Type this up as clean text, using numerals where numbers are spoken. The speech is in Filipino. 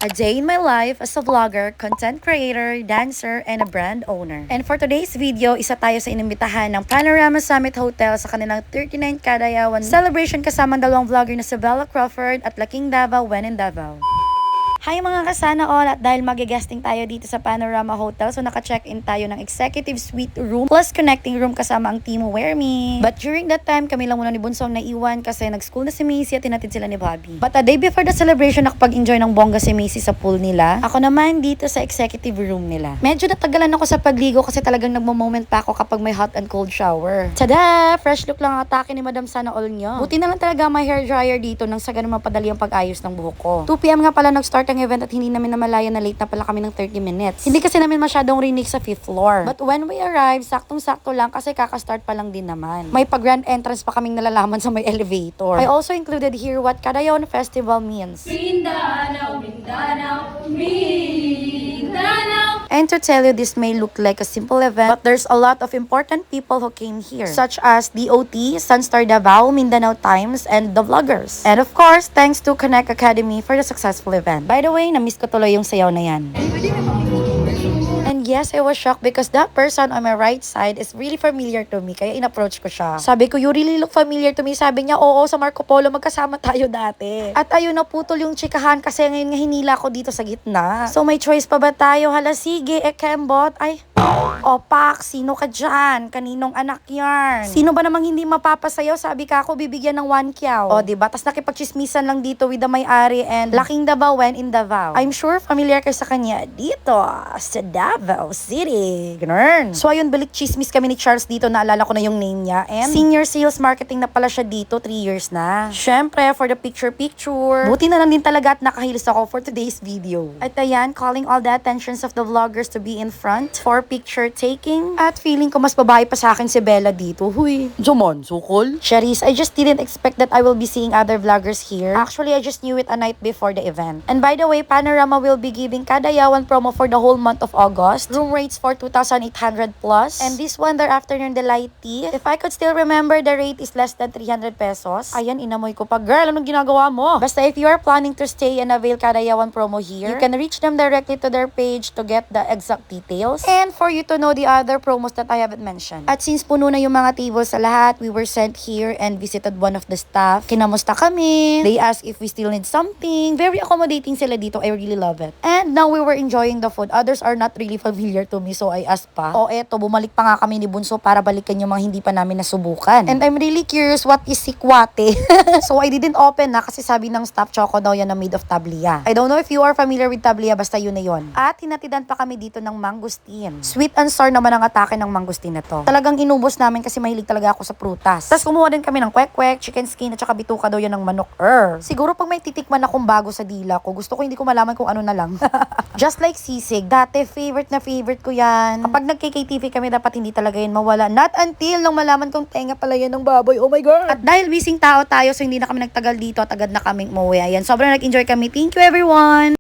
A day in my life as a vlogger, content creator, dancer, and a brand owner. And for today's video, isa tayo sa inimbitahan ng Panorama Summit Hotel sa kanilang 39th Kadayawan celebration kasama ang dalawang vlogger na si Bella Crawford at Laking Davao when in Davao. Hi mga kasana all, at dahil mag-guesting tayo dito sa Panorama Hotel, so naka-check-in tayo ng executive suite room plus connecting room kasama ang team Wear Me. But during that time, kami lang muna ni Bunsong naiwan kasi nag-school na si Macy at tinatid sila ni Bobby. But a day before the celebration, nakapag-enjoy ng bongga si Macy sa pool nila. Ako naman dito sa executive room nila. Medyo natagalan ako sa pagligo kasi talagang nagmo-moment pa ako kapag may hot and cold shower. Tada! Fresh look lang ang atake ni Madam Sana All niya. Buti na lang talaga may hair dryer dito nang sa ganun mapadali ang pag-ayos ng buhok ko. 2 PM nga pala nag-start ang event at hindi namin namalaya na late na pala kami ng 30 minutes. Hindi kasi namin masyadong rinig sa 5th floor. But when we arrived, saktong-sakto lang kasi kakastart pa lang din naman. May pag-grand entrance pa kaming nalalaman sa may elevator. I also included here what Kadayawan Festival means. Mindanao, Mindanao, Mindanao. And to tell you, this may look like a simple event, but there's a lot of important people who came here, such as DOT, Sunstar Davao, Mindanao Times, and the vloggers. And of course, thanks to Connect Academy for the successful event. By the way, na-miss ko tuloy yung sayaw na yan. And yes, I was shocked because that person on my right side is really familiar to me, kaya in-approach ko siya. Sabi ko, you really look familiar to me. Sabi niya, oo, sa Marco Polo, magkasama tayo dati. At ayun, naputol yung chikahan kasi ngayon nga hinila ko dito sa gitna. So may choice pa ba tayo? Hala, sige, Kembot. Ay, Pak, sino ka dyan? Kaninong anak yan? Sino ba namang hindi mapapasayaw? Sabi ka ako, bibigyan ng 1 kyaw. O, diba? Tas nakipagchismisan lang dito with the may-ari and Laking Davao when in Davao. I'm sure familiar kayo sa kanya dito sa Davao City. Ganun. So, ayun, balik chismis kami ni Charles dito. Naalala ko na yung name niya. And senior sales marketing na pala siya dito. 3 years na. Syempre, for the picture-picture. Buti na lang din talaga at nakahilis ako for today's video. At ayan, calling all the attentions of the vloggers to be in front for picture taking. At feeling ko mas babae pa sa akin si Bella dito. Huy. Jaman, sukol. Charis, I just didn't expect that I will be seeing other vloggers here. Actually, I just knew it a night before the event. And by the way, Panorama will be giving Kadayawan promo for the whole month of August. Room rates for 2,800 plus. And this one, their afternoon delight tea. If I could still remember, the rate is less than 300 pesos. Ayan, inamoy ko pa. Girl, anong ginagawa mo? Basta if you are planning to stay and avail Kadayawan promo here, you can reach them directly to their page to get the exact details. And for you to know the other promos that I haven't mentioned. At since puno na yung mga tables sa lahat, we were sent here and visited one of the staff. Kinamusta kami. They asked if we still need something. Very accommodating sila dito. I really love it. And now we were enjoying the food. Others are not really familiar to me, so I asked pa. O eto, bumalik pa nga kami ni Bunso para balikan yung mga hindi pa namin nasubukan. And I'm really curious what is sikwate. So I didn't open na kasi sabi ng staff, choco daw yan na made of tablia. I don't know if you are familiar with tablia, basta yun na yun. At hinatidan pa kami dito ng mangustin. Sweet and sour naman ang atake ng mangustin na to. Talagang inubos namin kasi mahilig talaga ako sa prutas. Tapos kumuha din kami ng kwek-kwek, chicken skin at saka bituka daw yan ng manok. Siguro pag may titikman akong bago sa dila ko, gusto ko hindi ko malaman kung ano na lang. Just like sisig, dati favorite na favorite ko yan. Kapag nag-KKTV kami, dapat hindi talaga yun mawala. Not until nang malaman kong tenga pala yan ng baboy. Oh my God! At dahil busy tao tayo, so hindi na kami nagtagal dito at agad na kaming umuwi. Ayan, sobrang nag-enjoy kami. Thank you everyone!